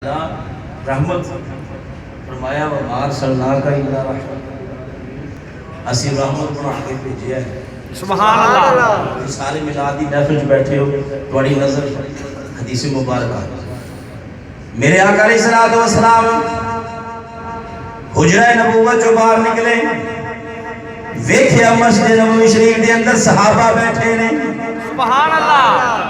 رحمت فرمایا وما ارسلناک الا رحمت، اسی رحمت بنا کے بھیجیا ہے۔ سبحان اللہ۔ سارے میلاد دی محفل وچ بیٹھے ہو، تہاڈی نظر حدیث مبارکہ میرے آقا علیہ الصلوۃ والسلام حجرہ نبوت جو باہر نکلے، ویکھیا مسجد نبوی شریف دے اندر صحابہ بیٹھے نے۔ سبحان اللہ۔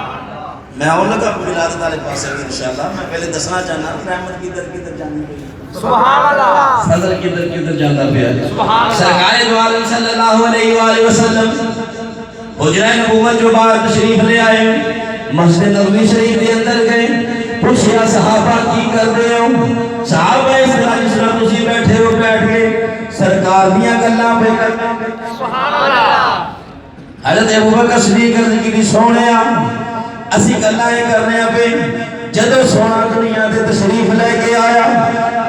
میں آؤں لگا ولادت والے پاس سے انشاءاللہ۔ میں پہلے دسنا چاہنا رحمت کدھر کدھر جانی پئی، سبحان اللہ۔ فضل کدھر کدھر جانا پیا۔ سبحان اللہ۔ سرکار دو عالم صلی اللہ علیہ وآلہ وسلم حجرہ نبوت جو باہر تشریف لے آئے، مسجد نبوی شریف دے اندر گئے، پوچھیا صحابہ کی کر رہے ہو؟ صحابہ اس طرح تسی بیٹھے ہو، بیٹھ کے سرکار دیاں گلاں پہ کرتے۔ سبحان اللہ۔ حضرت ابوبکر صدیق رضی کی سونیا اسی گلاں کرنے پہ جدو سونا دنیا دے تشریف لے کے آیا،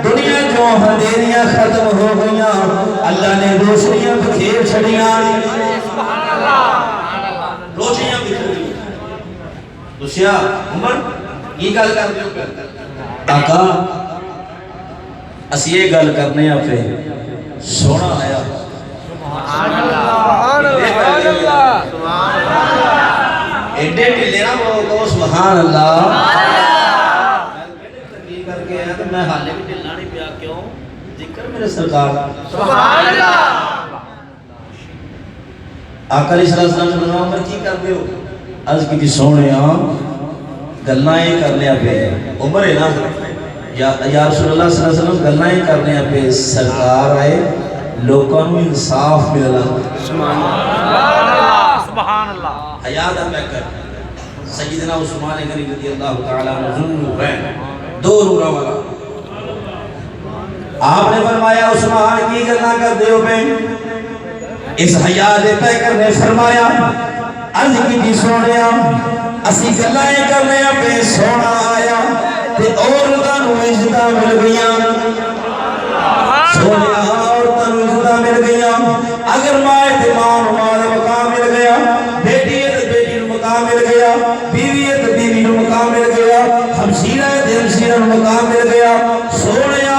دنیا جو اندھیریاں ختم ہو گئیاں، اللہ نے روشنیاں بکھیر چھڑیاں۔ سبحان اللہ۔ روشنیاں بکھیر دوسیا عمر یہ گل کر دیو آقا اسی یہ گل کرنے پہ سونا آیا۔ سبحان اللہ۔ سبحان اللہ۔ ایڈے ٹھلے نہ بولو سبحان اللہ۔ کر کے آیا تو میں حالے بھی ٹھلنا نہیں پیا، کیوں؟ ذکر میرے سرکار۔ سبحان اللہ۔ آقا علیہ السلام نے عمر کی کر دیو؟ عرض کی سونے گلائیں کرنے پہ عمر ہے نا یا رسول اللہ صلی اللہ علیہ وسلم گلائیں کرنے پہ سرکار آئے، لوگوں کو انصاف ملنا۔ سبحان اللہ۔ سبحان اللہ۔ حیات میں کر سیدنا عثمان غنی رضی اللہ تعالیٰ عنہ ذوالنورین، دو نورا والا، آپ نے فرمایا عثمان کی گلنا کر دیو پہ اس حیات پہ کرنے فرمایا عرض کی سونیا اسی گلائیں کرنے پہ سونا آیا تے عورتاں نوں عزتاں مل گئیاں۔ سونیا عورتاں نوں عزتاں مل گئیاں، اگر مائے تے ماں نوں مقام مل گیا، بیٹی تے بیٹی نوں مقام مل گیا، بیوی تے بیوی نوں مقام مل گیا، ہمشیرہ تے ہمشیرہ نوں مقام مل گیا۔ سونیا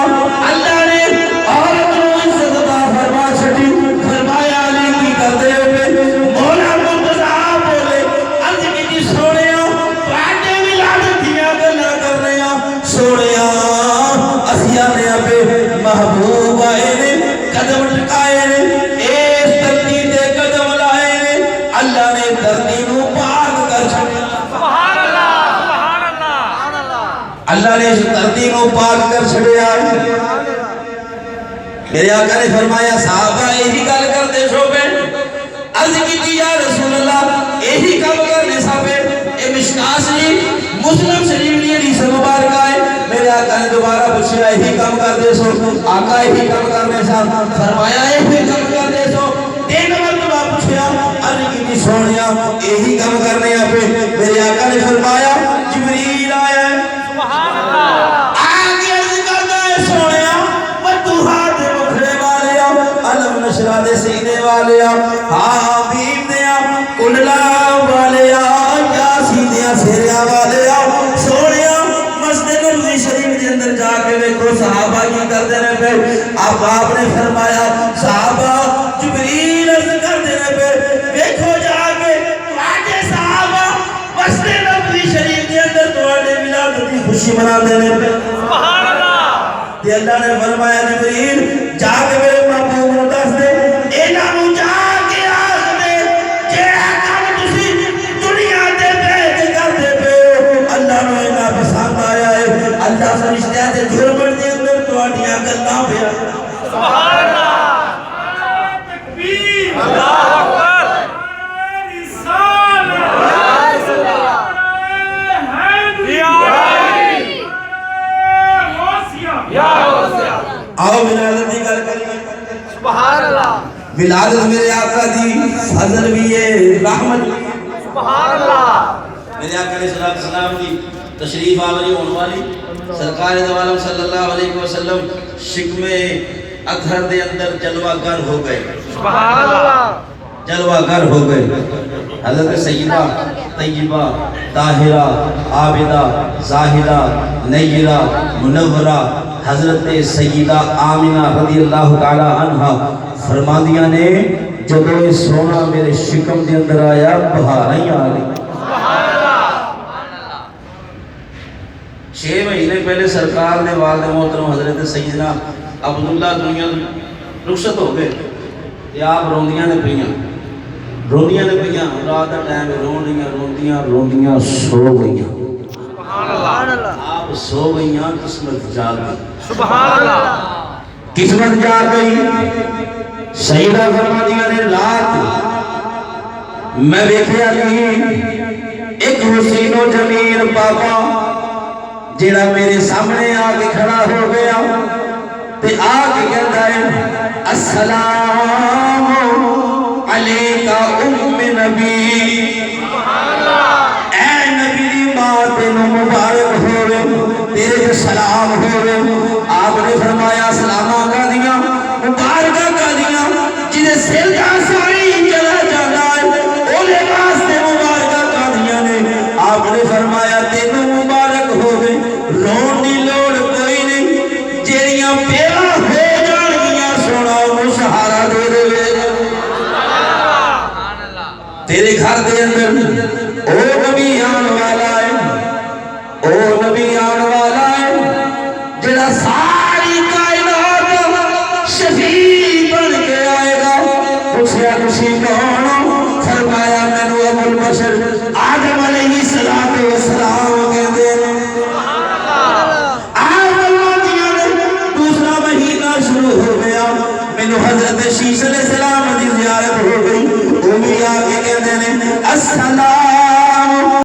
اللہ نے عورت نوں عزت عطا فرما چھڈی، فرمایا علی کی کر دے پہ مولا مرتضیٰ بولے عرض کی سونیا تواڈے ولادت دیاں گلاں کرنے آ، سونیا اسیاں نے پہ محبوب آئے نے قدم ٹکائے نے، اس دھرتی تے قدم لائے نے، اللہ نے دھرتی نوں پاک کر چھڈیا۔ سبحان اللہ۔ سبحان اللہ۔ اللہ نے اس دھرتی نوں پاک کر چھڈیا۔ میرے آقا نے فرمایا صحابہ یہی گل کرتے سو پہ، عرض کی یا رسول اللہ یہی کام کرنے سا پہ، اے مشکاس جی مسلم شریف لیے حدیث مبارکہ ہے۔ میرے آقا نے دوبارہ پوچھا یہی کام کرتے سو؟ آقا یہی کام کرنے سا، فرمایا یہی کام کرتے سو۔ تین مرتبہ پوچھا، عرض کی سونیا یہی کام کرنے پہ میرے آقا نے فرمایا جبریل آیا ہے۔ سبحان اللہ۔ آگے عرض کرنا ہے سونیا ودوہا دے مکھڑے والیا، علم نشرہ دے سینے والیا، حبیب دیا کنڈلا والیا، یاسین دیا سیریا والیا۔ سونیا مسجد نبوی شریف کے اندر جا کے دیکھو صحابہ کی کر دینے پہ آپ نے فرمایا صحابہ جبریل عرض کر دینے پہ دیکھو جا کے تواڈے صحابہ مسجد نبوی شریف کے اندر تواڈے ولادت کی خوشی منا دینے پہ۔ سبحان اللہ۔ تے اللہ نے فرمایا جبریل جا کے میرے محبوب نوں دس دے، انہاں نوں جا کے آکھ دے جیڑا کم تسی دنیا تے بیٹھ کے کردے پے ہو اللہ نوں انہاں پسند آیا ہے، اللہ فرشتیاں دے جھرمٹ دے اندر تواڈیاں گلاں پیا۔ سبحان اللہ۔ تکبیر۔ اللہ اکبر۔ آؤ ولادت دی گل کریے۔ سبحان اللہ۔ ولادت میرے آقا دی فضل بھی ہے، رحمت بھی ہے۔ سبحان اللہ۔ میرے آقا علیہ السلام کی تشریف آوری ہونے والی سرکار دو عالم صلی اللہ علیہ وسلم شکم اطہر دے اندر جلوہ گر ہو گئے۔ سبحان اللہ۔ جلوہ گر ہو گئے۔ حضرت سیدہ طیبہ طاہرہ عابدہ زاہدہ نیرہ منورہ حضرت سیدہ آمنہ رضی اللہ تعالی عنہ فرماندیاں نے جب یہ سونا میرے شکم دے اندر آیا بہار ہی آ گئی. 6 مہینے پہلے سرکار نے والد محترم حضرت سیدنا عبداللہ دنیا رخصت ہو گئے کہ آپ روندیاں نے پئیاں رات کا ٹائم روندیاں سو گئیاں. آپ سو گئیاں قسمت جاگ گئی. سبحان اللہ. قسمت جاگ گئی. سیدہ فرماندیاں نے رات میں دیکھیا کہ ایک حسین و جمیل پاپا جیڑا میرے سامنے آگے کھڑا ہو گیا تے آگے کہتا ہے السلام علیکہ ام نبی. اے نبی دی ماں تینوں مبارک ہوئے تیرے جو سلام ہوئے. آپ نے فرمایا سلامہ کا دیا مبارکہ کا دیا جنہیں سر کا ساری چلا جانا ہے اولے واسطے مبارکہ کا دیا نے. آپ نے فرمایا تینوں مبارک ہوئے رون دی لوڑ کوئی نہیں جیڑیاں پیلا ہو جان گیا سونا مشہارہ دے دے. تیرے گھر دے اندر